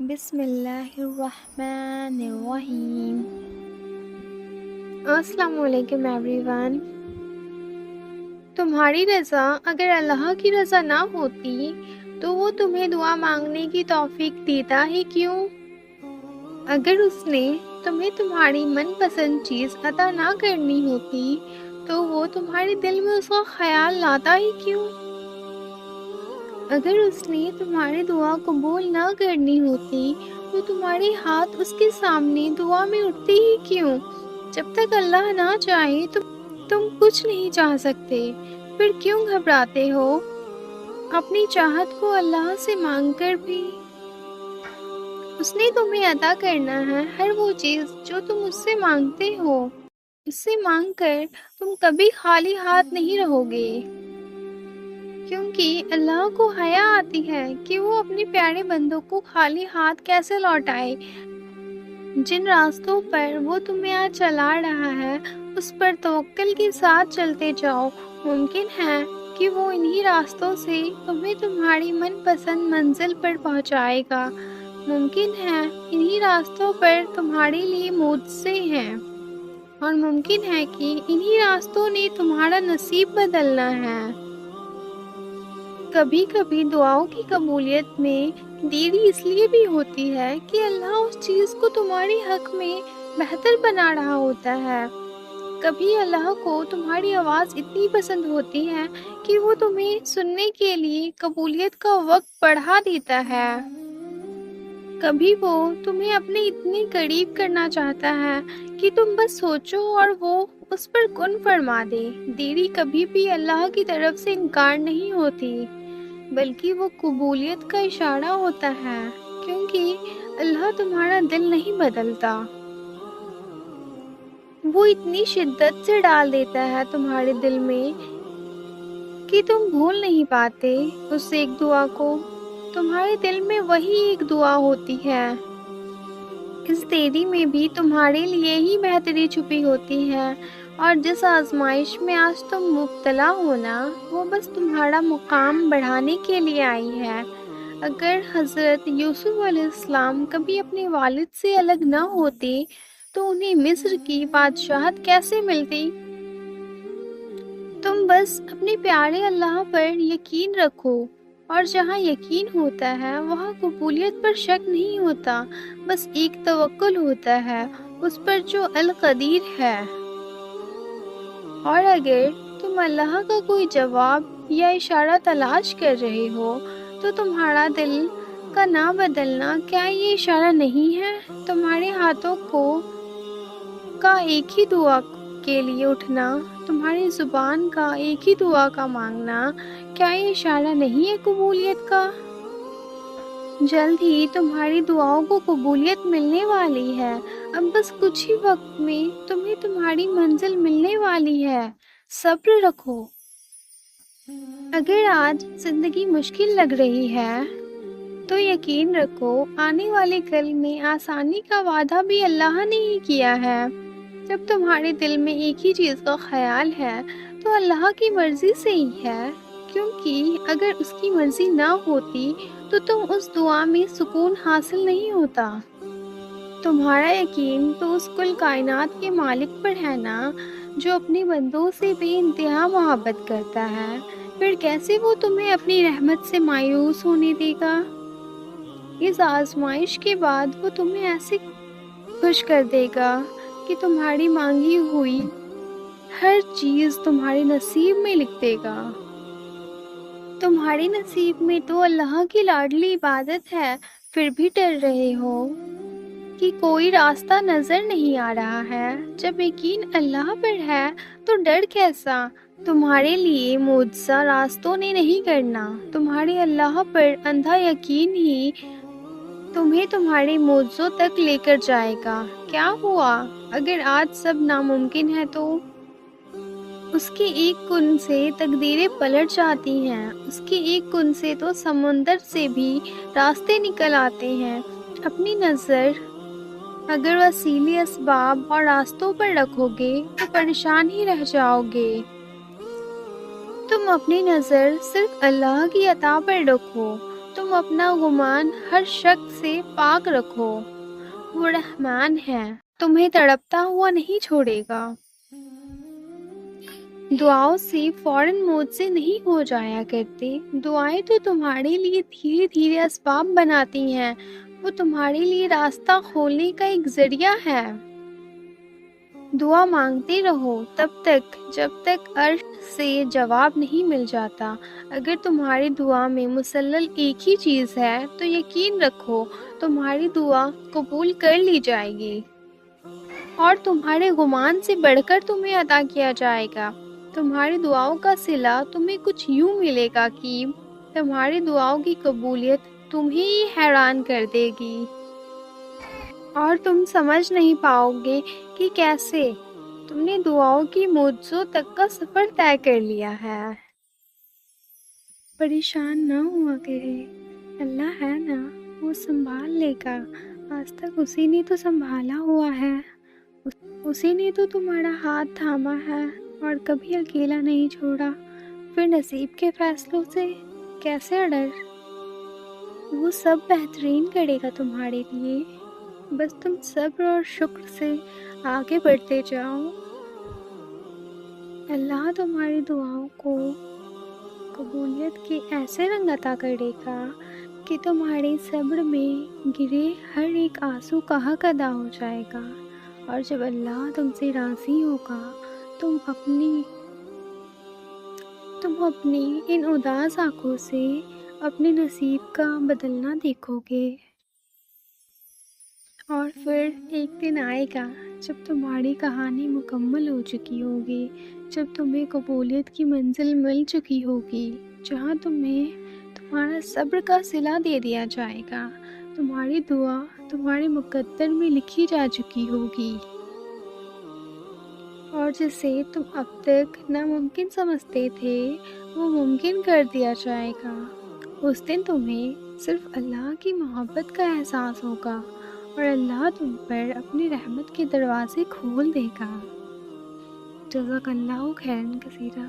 بسم اللہ الرحمن الرحیم۔ السلام علیکم ایوری ون۔ تمہاری رضا اگر اللہ کی رضا نہ ہوتی تو وہ تمہیں دعا مانگنے کی توفیق دیتا ہی کیوں؟ اگر اس نے تمہیں تمہاری من پسند چیز عطا نہ کرنی ہوتی تو وہ تمہارے دل میں اس کا خیال لاتا ہی کیوں؟ اگر اس نے تمہاری دعا قبول نہ کرنی ہوتی تو تمہارے ہاتھ اس کے سامنے دعا میں اٹھتے ہی کیوں؟ جب تک اللہ نہ چاہے تو تم کچھ نہیں چاہ سکتے، پھر کیوں گھبراتے ہو؟ اپنی چاہت کو اللہ سے مانگ کر بھی اس نے تمہیں عطا کرنا ہے ہر وہ چیز جو تم اس سے مانگتے ہو۔ اس سے مانگ کر تم کبھی خالی ہاتھ نہیں رہو گے، کیونکہ اللہ کو حیا آتی ہے کہ وہ اپنے پیارے بندوں کو خالی ہاتھ کیسے لوٹائے۔ جن راستوں پر وہ تمہیں آج چلا رہا ہے اس پر توکل کے ساتھ چلتے جاؤ، ممکن ہے کہ وہ انہی راستوں سے تمہیں تمہاری من پسند منزل پر پہنچائے گا۔ ممکن ہے انہی راستوں پر تمہارے لیے معجزے ہیں، اور ممکن ہے کہ انہی راستوں نے تمہارا نصیب بدلنا ہے۔ کبھی کبھی دعاؤں کی قبولیت میں دیری اس لیے بھی ہوتی ہے کہ اللہ اس چیز کو تمہارے حق میں بہتر بنا رہا ہوتا ہے۔ کبھی اللہ کو تمہاری آواز اتنی پسند ہوتی ہے کہ وہ تمہیں سننے کے لیے قبولیت کا وقت بڑھا دیتا ہے۔ کبھی وہ تمہیں اپنے اتنے قریب کرنا چاہتا ہے کہ تم بس سوچو اور وہ اس پر کن فرما دے۔ دیری کبھی بھی اللہ کی طرف سے انکار نہیں ہوتی، بلکہ وہ قبولیت کا اشارہ ہوتا ہے، کیونکہ اللہ تمہارا دل نہیں بدلتا۔ وہ اتنی شدت سے ڈال دیتا ہے تمہارے دل میں کہ تم بھول نہیں پاتے اس ایک دعا کو۔ تمہارے دل میں وہی ایک دعا ہوتی ہے۔ اس دیری میں بھی تمہارے لیے ہی بہتری چھپی ہوتی ہے، اور جس آزمائش میں آج تم مبتلا ہونا وہ بس تمہارا مقام بڑھانے کے لیے آئی ہے۔ اگر حضرت یوسف علیہ السلام کبھی اپنے والد سے الگ نہ ہوتے تو انہیں مصر کی بادشاہت کیسے ملتی؟ تم بس اپنے پیارے اللہ پر یقین رکھو، اور جہاں یقین ہوتا ہے وہاں قبولیت پر شک نہیں ہوتا، بس ایک توکل ہوتا ہے اس پر جو القدیر ہے۔ اور اگر تم اللہ کا کوئی جواب یا اشارہ تلاش کر رہے ہو تو تمہارا دل کا نہ بدلنا کیا یہ اشارہ نہیں ہے؟ تمہارے ہاتھوں کا ایک ہی دعا کے لیے اٹھنا، تمہاری زبان کا ایک ہی دعا کا مانگنا، کیا یہ اشارہ نہیں ہے قبولیت کا؟ جلد ہی تمہاری دعاؤں کو قبولیت ملنے والی ہے۔ اب بس کچھ ہی وقت میں تمہیں تمہاری منزل ملنے والی ہے۔ صبر رکھو۔ اگر آج زندگی مشکل لگ رہی ہے تو یقین رکھو آنے والے کل میں آسانی کا وعدہ بھی اللہ نے ہی کیا ہے۔ جب تمہارے دل میں ایک ہی چیز کا خیال ہے تو اللہ کی مرضی سے ہی ہے، کیونکہ اگر اس کی مرضی نہ ہوتی تو تم اس دعا میں سکون حاصل نہیں ہوتا۔ تمہارا یقین تو اس کل کائنات کے مالک پر ہے نا، جو اپنے بندوں سے بے انتہا محبت کرتا ہے، پھر کیسے وہ تمہیں اپنی رحمت سے مایوس ہونے دے گا؟ اس آزمائش کے بعد وہ تمہیں ایسے خوش کر دے گا کہ تمہاری مانگی ہوئی ہر چیز تمہارے نصیب میں لکھ دے گا۔ تمہارے نصیب میں تو اللہ کی لاڈلی عبادت ہے، پھر بھی ڈر رہے ہو کہ کوئی راستہ نظر نہیں آ رہا ہے۔ جب یقین اللہ پر ہے تو ڈر کیسا؟ تمہارے لیے معجزہ راستوں نے نہیں کرنا، تمہارے اللہ پر اندھا یقین ہی تمہیں تمہارے معجزوں تک لے کر جائے گا۔ کیا ہوا اگر آج سب ناممکن ہے تو؟ اس کے ایک کن سے تقدیریں پلٹ جاتی ہیں، اس کے ایک کن سے تو سمندر سے بھی راستے نکل آتے ہیں۔ اپنی نظر اگر وسیلے اسباب اور راستوں پر رکھو گے تو پریشان ہی رہ جاؤ گے۔ تم اپنی نظر صرف اللہ کی عطا پر رکھو تو تم اپنا گمان ہر شک سے پاک رکھو، وہ رحمان ہے، تمہیں تڑپتا ہوا نہیں چھوڑے گا۔ دعاؤں سے فوراً موت سے نہیں ہو جایا کرتے، دعائیں تو تمہارے لیے دھیرے دھیرے اسباب بناتی ہیں، وہ تمہارے لیے راستہ کھولنے کا ایک ذریعہ ہے۔ دعا مانگتے رہو تب تک جب تک عرش سے جواب نہیں مل جاتا۔ اگر تمہاری دعا میں مسلسل ایک ہی چیز ہے تو یقین رکھو تمہاری دعا قبول کر لی جائے گی، اور تمہارے گمان سے بڑھ کر تمہیں عطا کیا جائے گا۔ تمہاری دعاؤں کا صلہ تمہیں کچھ یوں ملے گا کہ تمہاری دعاؤں کی قبولیت تمہیں ہی حیران کر دے گی، اور تم سمجھ نہیں پاؤ گے کہ کیسے تم نے دعاؤں کی معجزوں تک کا سفر طے کر لیا ہے۔ پریشان نہ ہوا کرے، اللہ ہے نا، وہ سنبھال لے گا۔ آج تک اسی نے تو سنبھالا ہوا ہے، اسی نے تو تمہارا ہاتھ تھاما ہے اور کبھی اکیلا نہیں چھوڑا۔ پھر نصیب کے فیصلوں سے کیسے ڈر؟ وہ سب بہترین کرے گا تمہارے لیے، بس تم صبر اور شکر سے آگے بڑھتے جاؤ۔ اللہ تمہاری دعاؤں کو قبولیت کے ایسے رنگ عطا کرے گا کہ تمہارے صبر میں گرے ہر ایک آنسو کا حق ادا ہو جائے گا، اور جب اللہ تم سے راضی ہوگا تم اپنی ان اداس آنکھوں سے اپنے نصیب کا بدلنا دیکھو گے۔ اور پھر ایک دن آئے گا جب تمہاری کہانی مکمل ہو چکی ہوگی، جب تمہیں قبولیت کی منزل مل چکی ہوگی، جہاں تمہیں تمہارا صبر کا صلہ دے دیا جائے گا، تمہاری دعا تمہارے مقدر میں لکھی جا چکی ہوگی، اور جسے تم اب تک ناممکن سمجھتے تھے وہ ممکن کر دیا جائے گا۔ اس دن تمہیں صرف اللہ کی محبت کا احساس ہوگا، اور اللہ تم پر اپنی رحمت کے دروازے کھول دے گا۔ جزاک اللہ خیرا کثیرا۔